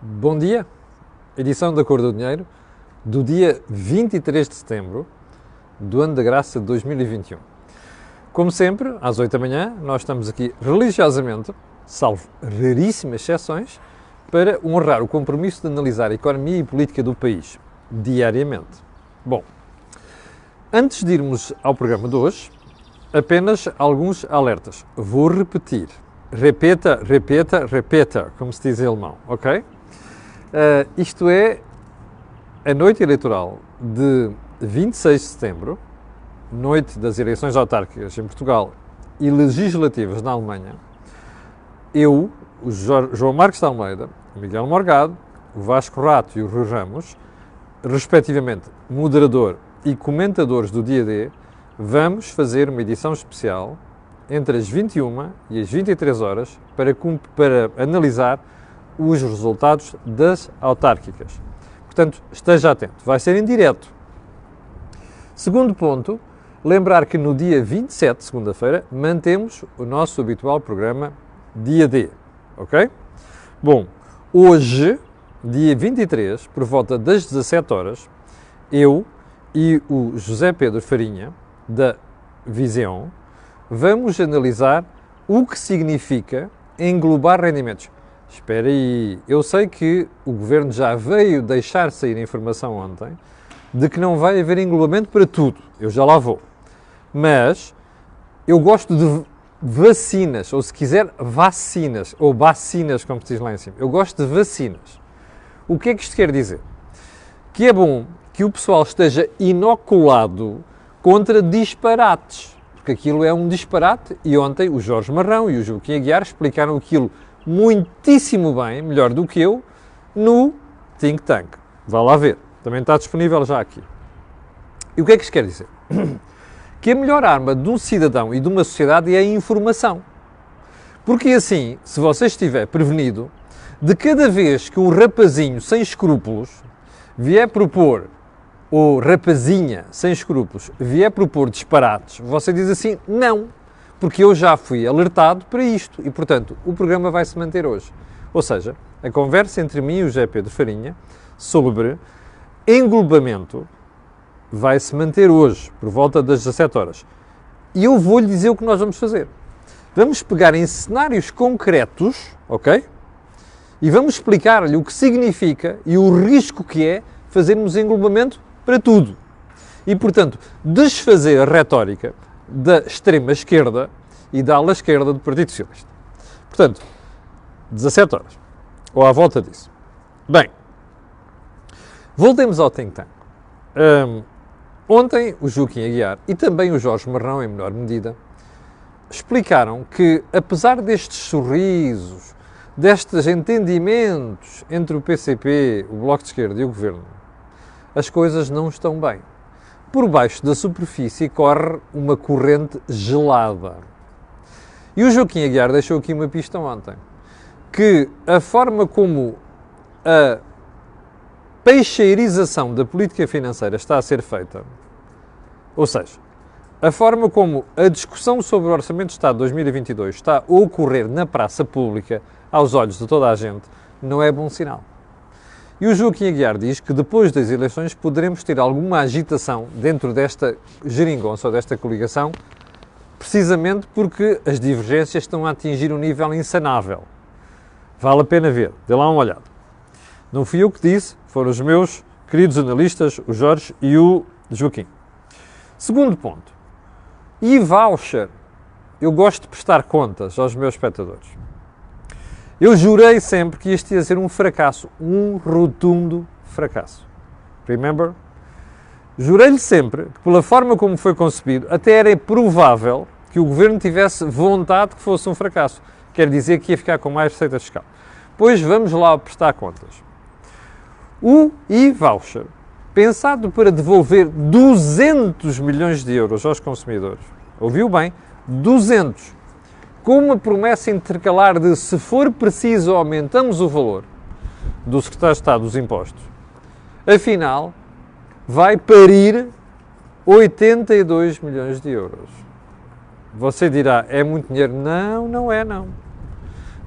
Bom dia, edição da Cor do Dinheiro, do dia 23 de setembro do ano da graça de 2021. Como sempre, às 8 da manhã, nós estamos aqui religiosamente, salvo raríssimas exceções, para honrar o compromisso de analisar a economia e política do país, diariamente. Bom, antes de irmos ao programa de hoje, apenas alguns alertas. Vou repetir. Repeta, repeta, repeta, como se diz em alemão, ok? Isto é a noite eleitoral de 26 de setembro, noite das eleições autárquicas em Portugal e legislativas na Alemanha. Eu, o João Marcos de Almeida, o Miguel Morgado, o Vasco Rato e o Rui Ramos, respectivamente moderador e comentadores do Dia D, vamos fazer uma edição especial entre as 21 e as 23 horas para analisar os resultados das autárquicas. Portanto, esteja atento, vai ser em direto. Segundo ponto, lembrar que no dia 27, segunda-feira, mantemos o nosso habitual programa Dia D, ok? Bom, hoje, dia 23, por volta das 17 horas, eu e o José Pedro Farinha, da Viseon, vamos analisar o que significa englobar rendimentos. Espera aí, eu sei que o Governo já veio deixar sair a informação ontem de que não vai haver englobamento para tudo, eu já lá vou. Mas eu gosto de vacinas, ou se quiser vacinas, ou bacinas, como se diz lá em cima. Eu gosto de vacinas. O que é que isto quer dizer? Que é bom que o pessoal esteja inoculado contra disparates, porque aquilo é um disparate e ontem o Jorge Marrão e o Joaquim Aguiar explicaram aquilo muitíssimo bem, melhor do que eu, no Think Tank. Vá lá ver, também está disponível já aqui. E o que é que isto quer dizer? Que a melhor arma de um cidadão e de uma sociedade é a informação. Porque assim, se você estiver prevenido, de cada vez que um rapazinho sem escrúpulos vier propor, ou rapazinha sem escrúpulos vier propor disparates, você diz assim, não, porque eu já fui alertado para isto e, portanto, o programa vai se manter hoje. Ou seja, a conversa entre mim e o José Pedro Farinha sobre englobamento vai se manter hoje, por volta das 17 horas. E eu vou-lhe dizer o que nós vamos fazer. Vamos pegar em cenários concretos, ok? E vamos explicar-lhe o que significa e o risco que é fazermos englobamento para tudo. E, portanto, desfazer a retórica da extrema-esquerda e da ala esquerda do Partido Socialista. Portanto, 17 horas, ou à volta disso. Bem, voltemos ao Think Tank. Ontem o Joaquim Aguiar e também o Jorge Marrão, em menor medida, explicaram que, apesar destes sorrisos, destes entendimentos entre o PCP, o Bloco de Esquerda e o Governo, as coisas não estão bem. Por baixo da superfície corre uma corrente gelada. E o Joaquim Aguiar deixou aqui uma pista ontem, que a forma como a peixeirização da política financeira está a ser feita, ou seja, a forma como a discussão sobre o Orçamento de Estado de 2022 está a ocorrer na praça pública, aos olhos de toda a gente, não é bom sinal. E o Joaquim Aguiar diz que depois das eleições poderemos ter alguma agitação dentro desta geringonça ou desta coligação, precisamente porque as divergências estão a atingir um nível insanável. Vale a pena ver, dê lá uma olhada. Não fui eu que disse, foram os meus queridos analistas, o Jorge e o Joaquim. Segundo ponto, e-voucher. Eu gosto de prestar contas aos meus espectadores. Eu jurei sempre que este ia ser um fracasso, um rotundo fracasso. Remember? Jurei-lhe sempre que, pela forma como foi concebido, até era provável que o Governo tivesse vontade que fosse um fracasso. Quer dizer que ia ficar com mais receita fiscal. Pois vamos lá prestar contas. O e-voucher, pensado para devolver 200 milhões de euros aos consumidores, ouviu bem? 200. Com uma promessa intercalar de, se for preciso, aumentamos o valor do Secretário de Estado dos Impostos. Afinal, vai parir 82 milhões de euros. Você dirá, é muito dinheiro? Não, não é não.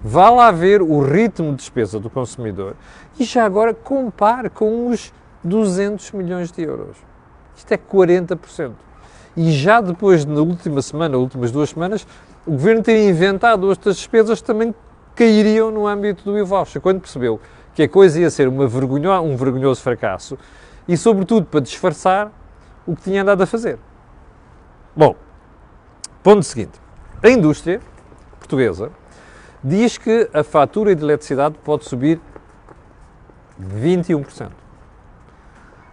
Vá lá ver o ritmo de despesa do consumidor e já agora compare com os 200 milhões de euros. Isto é 40%. E já depois, na última semana, últimas 2 semanas, o Governo ter inventado outras despesas que também cairiam no âmbito do e-voucher, quando percebeu que a coisa ia ser um vergonhoso fracasso e, sobretudo, para disfarçar o que tinha andado a fazer. Bom, ponto seguinte. A indústria portuguesa diz que a fatura de eletricidade pode subir 21%.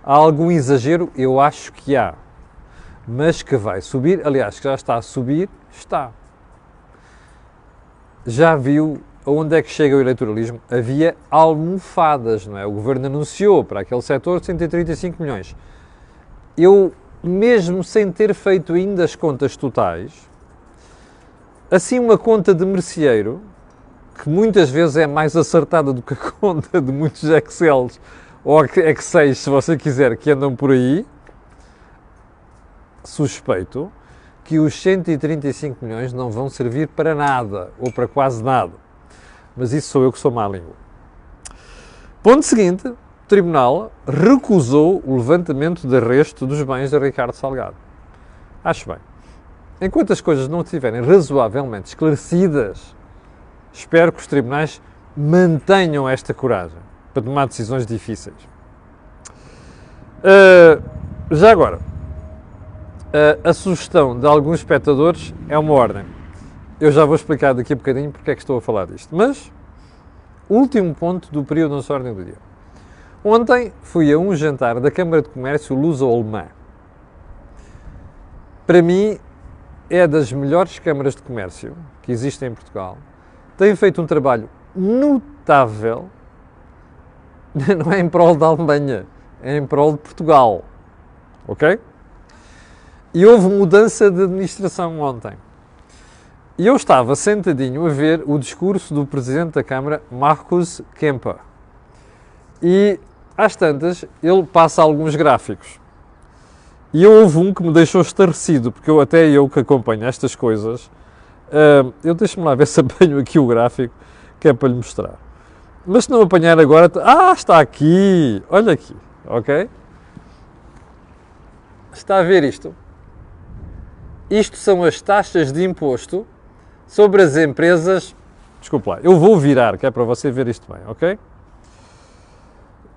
Há algum exagero? Eu acho que há. Mas que vai subir, aliás, que já está a subir, está. Já viu aonde é que chega o eleitoralismo? Havia almofadas, não é? O Governo anunciou para aquele setor 135 milhões. Eu, mesmo sem ter feito ainda as contas totais, assim uma conta de merceeiro, que muitas vezes é mais acertada do que a conta de muitos Excels ou Excels, se você quiser, que andam por aí, suspeito que os 135 milhões não vão servir para nada, ou para quase nada. Mas isso sou eu que sou má língua. Ponto seguinte, o Tribunal recusou o levantamento de arresto dos bens de Ricardo Salgado. Acho bem. Enquanto as coisas não estiverem razoavelmente esclarecidas, espero que os tribunais mantenham esta coragem para tomar decisões difíceis. Já agora, a sugestão de alguns espectadores é uma ordem. Eu já vou explicar daqui a bocadinho porque é que estou a falar disto. Mas, último ponto do período da nossa ordem do dia. Ontem fui a um jantar da Câmara de Comércio Luso-Alemã. Para mim, é das melhores câmaras de comércio que existem em Portugal. Tem feito um trabalho notável, não é em prol da Alemanha, é em prol de Portugal. Ok? E houve mudança de administração ontem. E eu estava sentadinho a ver o discurso do Presidente da Câmara, Markus Kempa. E, às tantas, ele passa alguns gráficos. E houve um que me deixou estarrecido, porque até eu que acompanho estas coisas, deixa-me lá ver se apanho aqui o gráfico, que é para lhe mostrar. Mas se não apanhar agora... está aqui! Olha aqui, ok? Está a ver isto? Isto são as taxas de imposto sobre as empresas... Desculpe lá, eu vou virar, que é para você ver isto bem, ok?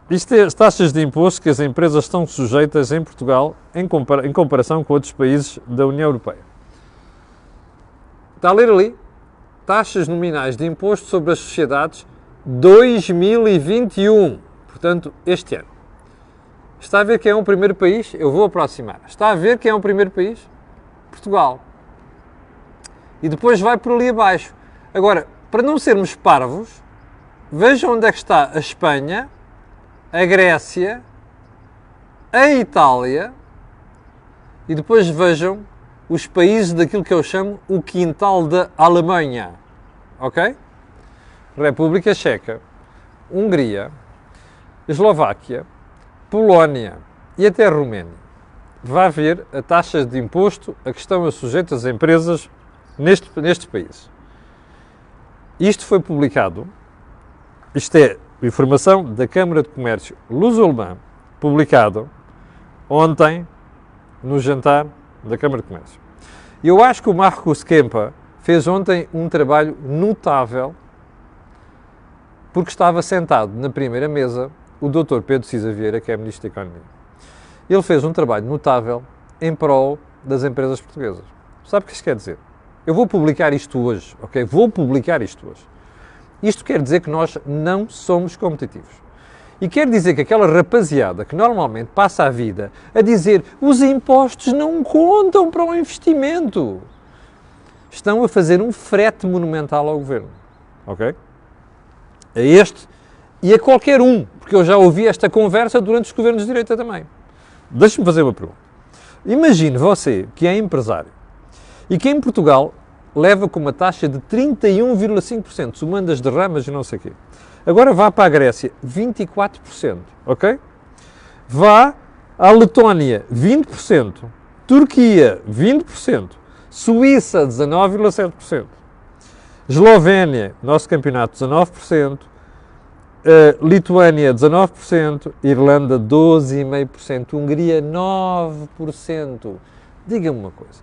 Isto é as taxas de imposto que as empresas estão sujeitas em Portugal em comparação com outros países da União Europeia. Está a ler ali? Taxas nominais de imposto sobre as sociedades 2021, portanto, este ano. Está a ver quem é o primeiro país? Eu vou aproximar. Está a ver quem é o primeiro país? Portugal. E depois vai por ali abaixo. Agora, para não sermos parvos, vejam onde é que está a Espanha, a Grécia, a Itália e depois vejam os países daquilo que eu chamo o quintal da Alemanha. Ok? República Checa, Hungria, Eslováquia, Polónia e até Roménia. Vá ver a taxa de imposto a que estão sujeitas as empresas nestes países. Isto foi publicado, isto é informação da Câmara de Comércio Luso-Alemã, publicado ontem no jantar da Câmara de Comércio. Eu acho que o Markus Kempa fez ontem um trabalho notável porque estava sentado na primeira mesa o Dr. Pedro Cisa Vieira, que é Ministro da Economia. Ele fez um trabalho notável em prol das empresas portuguesas. Sabe o que isto quer dizer? Eu vou publicar isto hoje, ok? Vou publicar isto hoje. Isto quer dizer que nós não somos competitivos. E quer dizer que aquela rapaziada que normalmente passa a vida a dizer os impostos não contam para o investimento, estão a fazer um frete monumental ao Governo, ok? A este e a qualquer um, porque eu já ouvi esta conversa durante os governos de direita também. Deixe-me fazer uma pergunta. Imagine você que é empresário e que em Portugal leva com uma taxa de 31,5%, somando as derramas e não sei o quê. Agora vá para a Grécia, 24%, ok? Vá à Letónia, 20%, Turquia, 20%, Suíça, 19,7%. Eslovénia, nosso campeonato, 19%. Lituânia, 19%. Irlanda, 12,5%. Hungria, 9%. Diga-me uma coisa.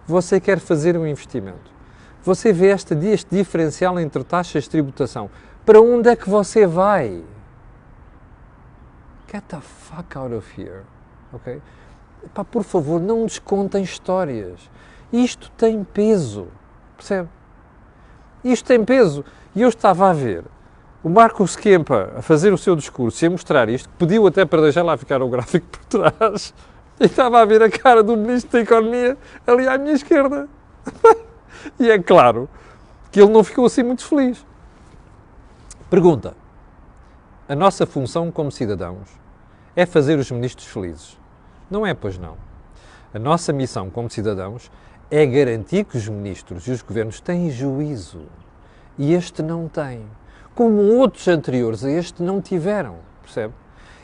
Você quer fazer um investimento. Você vê este diferencial entre taxas de tributação. Para onde é que você vai? Get the fuck out of here. Ok? Epá, por favor, não nos contem histórias. Isto tem peso. Percebe? Isto tem peso. E eu estava a ver o Marco Sequempa a fazer o seu discurso e a mostrar isto, que pediu até para deixar lá ficar o gráfico por trás, e estava a ver a cara do Ministro da Economia ali à minha esquerda. E é claro que ele não ficou assim muito feliz. Pergunta. A nossa função como cidadãos é fazer os ministros felizes. Não é, pois não. A nossa missão como cidadãos é garantir que os ministros e os governos têm juízo. E este não tem. Como outros anteriores a este não tiveram. Percebe?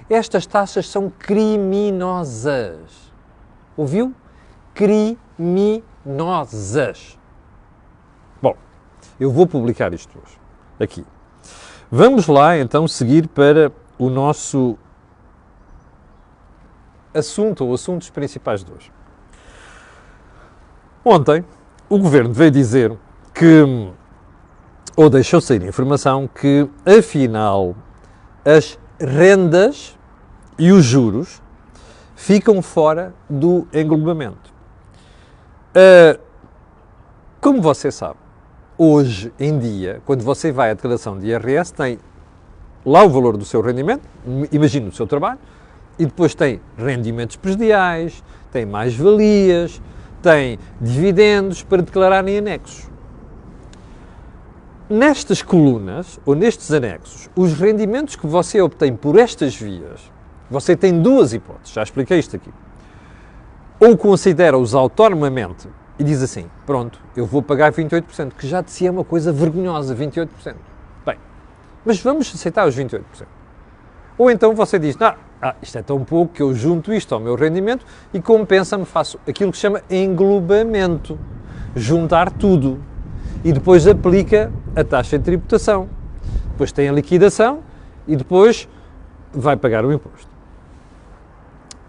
Estas taxas são criminosas. Ouviu? Criminosas. Bom, eu vou publicar isto hoje. Aqui. Vamos lá, então, seguir para o nosso assunto ou assuntos principais de hoje. Ontem, o Governo veio dizer que, ou deixou sair a informação que, afinal, as rendas e os juros ficam fora do englobamento. Como você sabe, hoje em dia, quando você vai à declaração de IRS, tem lá o valor do seu rendimento, imagine o seu trabalho, e depois tem rendimentos presidiais, tem mais-valias, tem dividendos para declarar em anexos. Nestas colunas, ou nestes anexos, os rendimentos que você obtém por estas vias, você tem duas hipóteses, já expliquei isto aqui. Ou considera-os autonomamente e diz assim, pronto, eu vou pagar 28%, que já de si é uma coisa vergonhosa, 28%. Bem, mas vamos aceitar os 28%. Ou então você diz, isto é tão pouco que eu junto isto ao meu rendimento e compensa-me, faço aquilo que se chama englobamento, juntar tudo. E depois aplica a taxa de tributação. Depois tem a liquidação e depois vai pagar o imposto.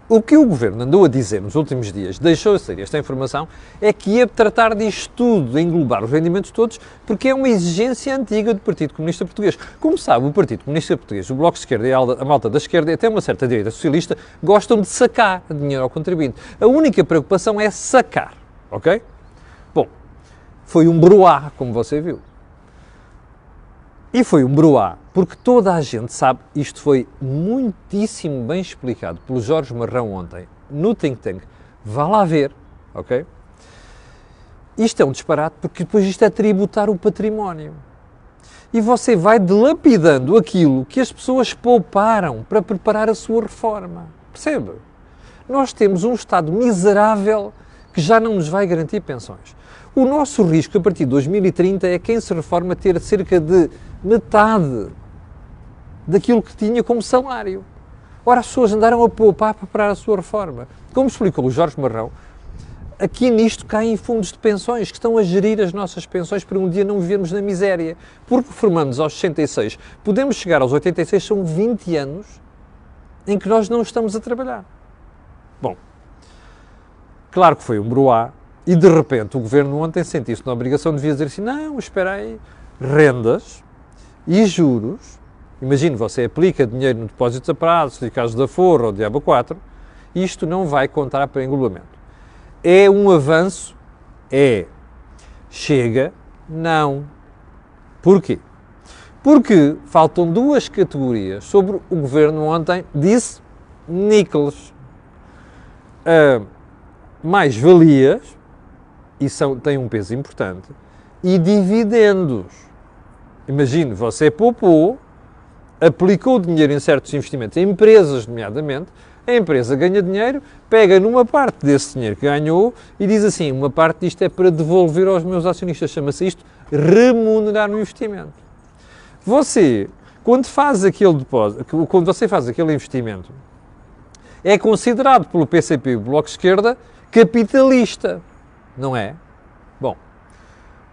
O que o Governo andou a dizer nos últimos dias, deixou sair esta informação, é que ia tratar disto tudo, de englobar os rendimentos todos, porque é uma exigência antiga do Partido Comunista Português. Como sabe, o Partido Comunista Português, o Bloco de Esquerda e a malta da esquerda, e até uma certa direita socialista, gostam de sacar dinheiro ao contribuinte. A única preocupação é sacar, ok? Bom, foi um broá, como você viu. E foi um broá, porque toda a gente sabe, isto foi muitíssimo bem explicado pelo Jorge Marrão ontem, no Think Tank, vá lá ver, ok? Isto é um disparate, porque depois isto é tributar o património. E você vai dilapidando aquilo que as pessoas pouparam para preparar a sua reforma. Percebe? Nós temos um Estado miserável que já não nos vai garantir pensões. O nosso risco a partir de 2030 é quem se reforma ter cerca de metade daquilo que tinha como salário. Ora, as pessoas andaram a poupar para preparar a sua reforma. Como explicou o Jorge Marrão, aqui nisto caem fundos de pensões que estão a gerir as nossas pensões para um dia não vivermos na miséria. Porque formamos aos 66, podemos chegar aos 86, são 20 anos em que nós não estamos a trabalhar. Bom, claro que foi um broá. E, de repente, o Governo ontem sentiu-se na obrigação de dizer assim, não, espera aí, rendas e juros, imagine, você aplica dinheiro no depósito a prazo, de caso da Forra ou de Diabo 4, isto não vai contar para englobamento. É um avanço? É. Chega? Não. Porquê? Porque faltam duas categorias sobre o Governo ontem disse níqueles. Mais-valias, e tem um peso importante, e dividendos. Imagine, você poupou, aplicou o dinheiro em certos investimentos, em empresas, nomeadamente, a empresa ganha dinheiro, pega numa parte desse dinheiro que ganhou e diz assim, uma parte disto é para devolver aos meus acionistas, chama-se isto remunerar no investimento. Você, quando faz aquele depósito, quando você faz aquele investimento, é considerado pelo PCP e o Bloco de Esquerda capitalista. Não é? Bom,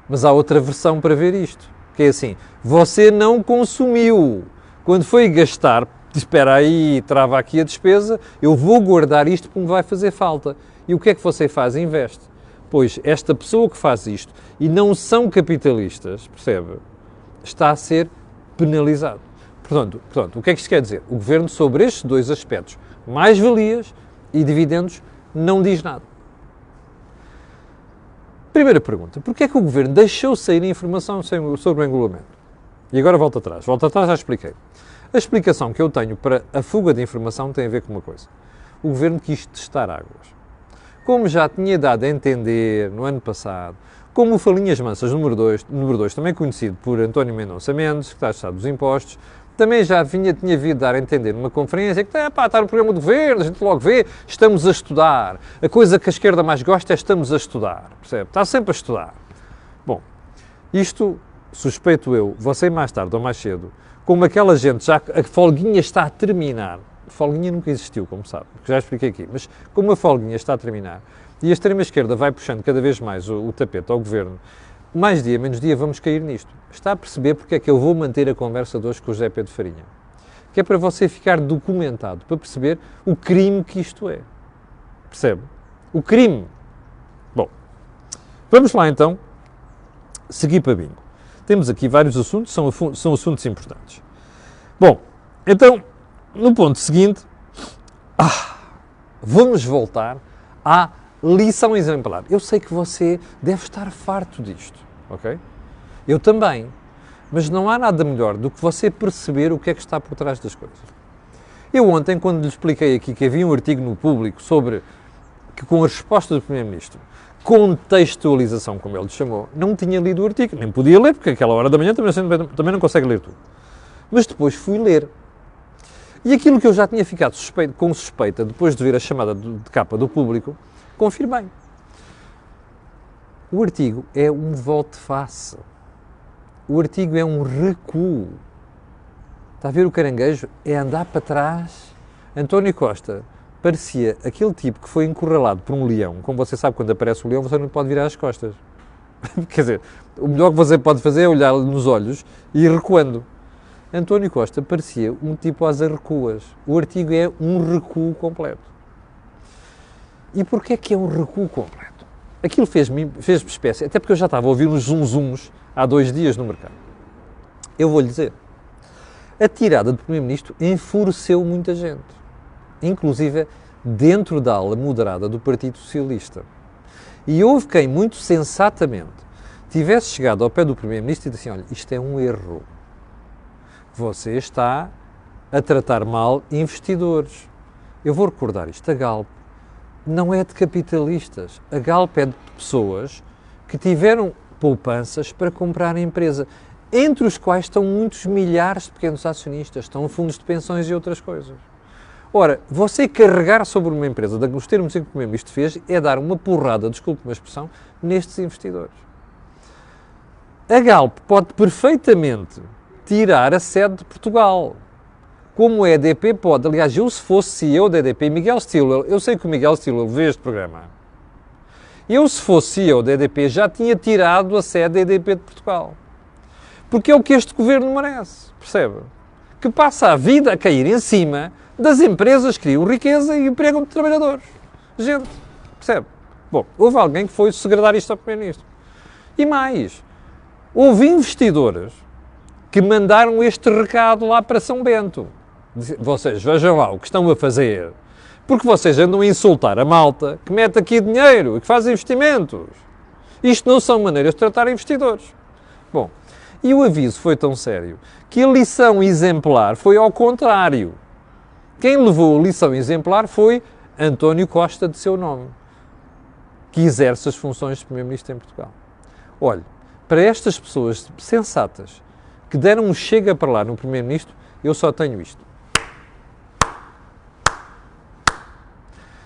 Mas há outra versão para ver isto, que é assim, você não consumiu. Quando foi gastar, espera aí, trava aqui a despesa, eu vou guardar isto porque me vai fazer falta. E o que é que você faz? Investe. Pois esta pessoa que faz isto e não são capitalistas, percebe? Está a ser penalizado. Portanto, o que é que isto quer dizer? O Governo, sobre estes dois aspectos, mais-valias e dividendos, não diz nada. Primeira pergunta, porquê é que o Governo deixou sair a informação sobre o engolamento? E agora volta atrás, já expliquei. A explicação que eu tenho para a fuga de informação tem a ver com uma coisa. O Governo quis testar águas. Como já tinha dado a entender no ano passado, como o Falinhas Mansas número 2, também conhecido por António Mendonça Mendes, que está a Estado dos Impostos, também já tinha vindo dar a entender numa conferência que está no programa do Governo, a gente logo vê, estamos a estudar. A coisa que a esquerda mais gosta é estamos a estudar, percebe? Está sempre a estudar. Bom, isto, suspeito eu, você mais tarde ou mais cedo, como aquela gente, já a folguinha está a terminar, folguinha nunca existiu, como sabe, já expliquei aqui, mas como a folguinha está a terminar e a extrema-esquerda vai puxando cada vez mais o tapete ao Governo, mais dia, menos dia, vamos cair nisto. Está a perceber porque é que eu vou manter a conversa de hoje com o José Pedro Farinha? Que é para você ficar documentado, para perceber o crime que isto é. Percebe? O crime. Bom, vamos lá então seguir para bingo. Temos aqui vários assuntos, são assuntos importantes. Bom, então, no ponto seguinte, vamos voltar à lição exemplar. Eu sei que você deve estar farto disto, ok? Eu também. Mas não há nada melhor do que você perceber o que é que está por trás das coisas. Eu ontem, quando lhe expliquei aqui que havia um artigo no Público sobre, que com a resposta do Primeiro-Ministro, contextualização, como ele lhe chamou, não tinha lido o artigo, nem podia ler, porque àquela hora da manhã também não consegue ler tudo. Mas depois fui ler. E aquilo que eu já tinha ficado com suspeita, depois de ver a chamada de capa do Público, confirmei. O artigo é um volte-face. O artigo é um recuo. Está a ver o caranguejo? É andar para trás. António Costa parecia aquele tipo que foi encurralado por um leão. Como você sabe, quando aparece o leão, você não pode virar as costas. Quer dizer, o melhor que você pode fazer é olhar-lhe nos olhos e ir recuando. António Costa parecia um tipo às arrecuas. O artigo é um recuo completo. E porquê é que é um recuo completo? Aquilo fez-me espécie, até porque eu já estava a ouvir uns zum-zums há 2 dias no mercado. Eu vou-lhe dizer, a tirada do Primeiro-Ministro enfureceu muita gente, inclusive dentro da ala moderada do Partido Socialista. E houve quem, muito sensatamente, tivesse chegado ao pé do Primeiro-Ministro e disse assim, olha, isto é um erro. Você está a tratar mal investidores. Eu vou recordar isto, a Galp não é de capitalistas. A Galp é de pessoas que tiveram poupanças para comprar a empresa, entre os quais estão muitos milhares de pequenos acionistas, estão fundos de pensões e outras coisas. Ora, você carregar sobre uma empresa, os termos que o Primeiro-Ministro fez, é dar uma porrada, desculpe-me a expressão, nestes investidores. A Galp pode perfeitamente tirar a sede de Portugal, como a EDP pode. Aliás, eu se fosse CEO da EDP, Miguel Stilwell, eu sei que o Miguel Stilwell vê este programa, eu se fosse CEO da EDP já tinha tirado a sede da EDP de Portugal. Porque é o que este governo merece, percebe? Que passa a vida a cair em cima das empresas que criam riqueza e empregam de trabalhadores. Gente, percebe? Bom, houve alguém que foi segredar isto ao Primeiro-Ministro. E mais, houve investidores que mandaram este recado lá para São Bento. Vocês vejam lá o que estão a fazer, porque vocês andam a insultar a malta que mete aqui dinheiro e que faz investimentos. Isto não são maneiras de tratar investidores. Bom, e o aviso foi tão sério que a lição exemplar foi ao contrário. Quem levou a lição exemplar foi António Costa, de seu nome, que exerce as funções de Primeiro-Ministro em Portugal. Olhe, para estas pessoas sensatas que deram um chega para lá no Primeiro-Ministro, eu só tenho isto.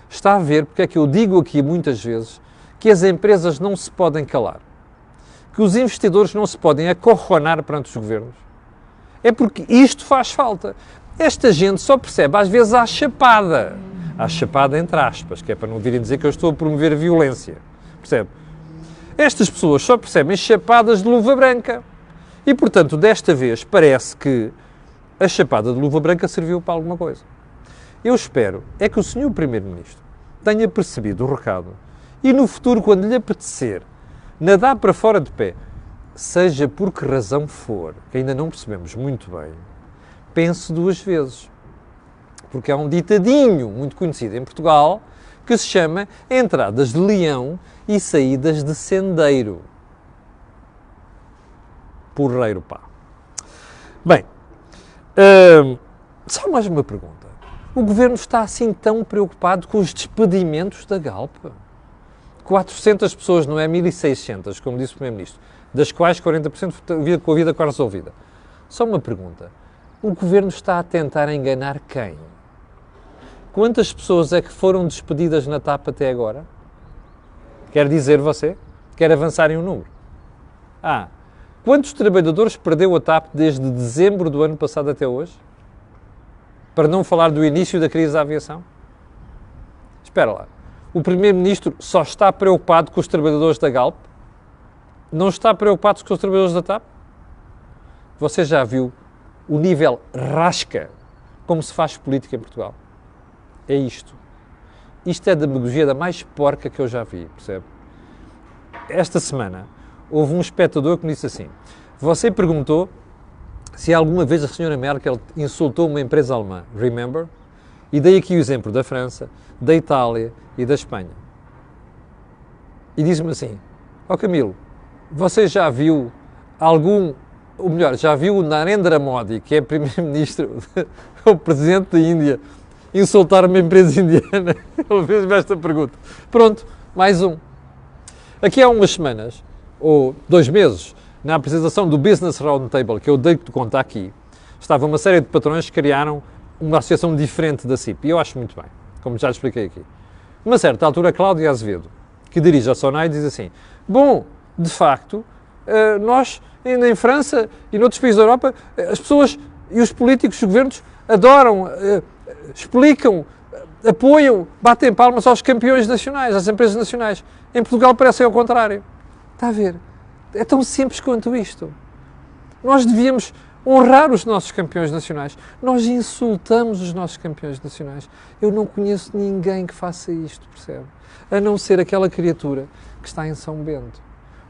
Está a ver porque é que eu digo aqui muitas vezes que as empresas não se podem calar, que os investidores não se podem acorronar perante os governos. É porque isto faz falta. Esta gente só percebe às vezes à chapada entre aspas, que é para não virem dizer que eu estou a promover violência, percebe? Estas pessoas só percebem chapadas de luva branca. E, portanto, desta vez parece que a chapada de luva branca serviu para alguma coisa. Eu espero é que o Sr. Primeiro-Ministro tenha percebido o recado e no futuro, quando lhe apetecer nadar para fora de pé, seja por que razão for, que ainda não percebemos muito bem, pense duas vezes. Porque há um ditadinho muito conhecido em Portugal que se chama entradas de leão e saídas de sendeiro. Porreiro, pá. Bem, só mais uma pergunta. O Governo está assim tão preocupado com os despedimentos da Galp? 400 pessoas, não é 1.600, como disse o Primeiro-Ministro, das quais 40% com a vida quase resolvida. Só uma pergunta. O Governo está a tentar enganar quem? Quantas pessoas é que foram despedidas na TAP até agora? Quer dizer você? Quer avançar em um número? Quantos trabalhadores perdeu a TAP desde dezembro do ano passado até hoje? Para não falar do início da crise da aviação? Espera lá. O Primeiro-Ministro só está preocupado com os trabalhadores da Galp? Não está preocupado com os trabalhadores da TAP? Você já viu o nível rasca como se faz política em Portugal? É isto. Isto é a demagogia da mais porca que eu já vi, percebe? Esta semana houve um espectador que me disse assim: você perguntou se alguma vez a senhora Merkel insultou uma empresa alemã, remember? E dei aqui o exemplo da França, da Itália e da Espanha. E diz-me assim: Camilo, você já viu já viu o Narendra Modi, que é primeiro-ministro, o presidente da Índia, insultar uma empresa indiana? Ele fez-me esta pergunta. Pronto, mais um. Aqui há umas semanas, ou 2 meses, na apresentação do Business Roundtable, que eu dei de conta aqui, estava uma série de patrões que criaram uma associação diferente da CIP. E eu acho muito bem, como já expliquei aqui. Numa certa altura, Cláudio Azevedo, que dirige a SONAI, diz assim: bom, de facto, nós, em França e noutros países da Europa, as pessoas e os políticos, os governos, adoram, explicam, apoiam, batem palmas aos campeões nacionais, às empresas nacionais. Em Portugal parece ser ao contrário. Está a ver? É tão simples quanto isto. Nós devíamos honrar os nossos campeões nacionais. Nós insultamos os nossos campeões nacionais. Eu não conheço ninguém que faça isto, percebe? A não ser aquela criatura que está em São Bento.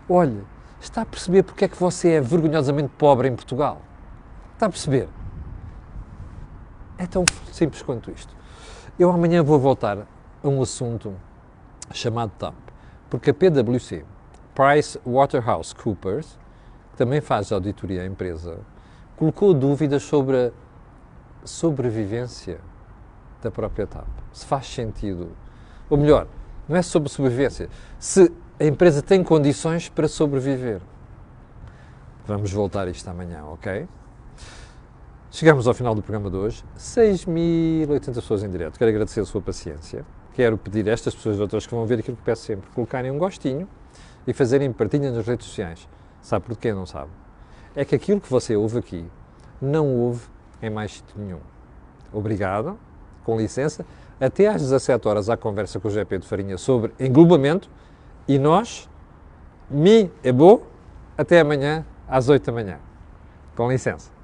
Olhe, está a perceber porque é que você é vergonhosamente pobre em Portugal? Está a perceber? É tão simples quanto isto. Eu amanhã vou voltar a um assunto chamado TAP, porque a PwC, PricewaterhouseCoopers, que também faz auditoria à empresa, colocou dúvidas sobre a sobrevivência da própria TAP. Se faz sentido. Ou melhor, não é sobre sobrevivência, se a empresa tem condições para sobreviver. Vamos voltar a isto amanhã, ok? Chegamos ao final do programa de hoje. 6.800 pessoas em direto. Quero agradecer a sua paciência. Quero pedir a estas pessoas e outras que vão ver aquilo que peço sempre, colocarem um gostinho e fazerem partilha nas redes sociais. Sabe porquê? Não sabe? É que aquilo que você ouve aqui não ouve em mais sítio nenhum. Obrigado, com licença. Até às 17 horas há conversa com o GP de Farinha sobre englobamento e nós, é bom, até amanhã às 8 da manhã. Com licença.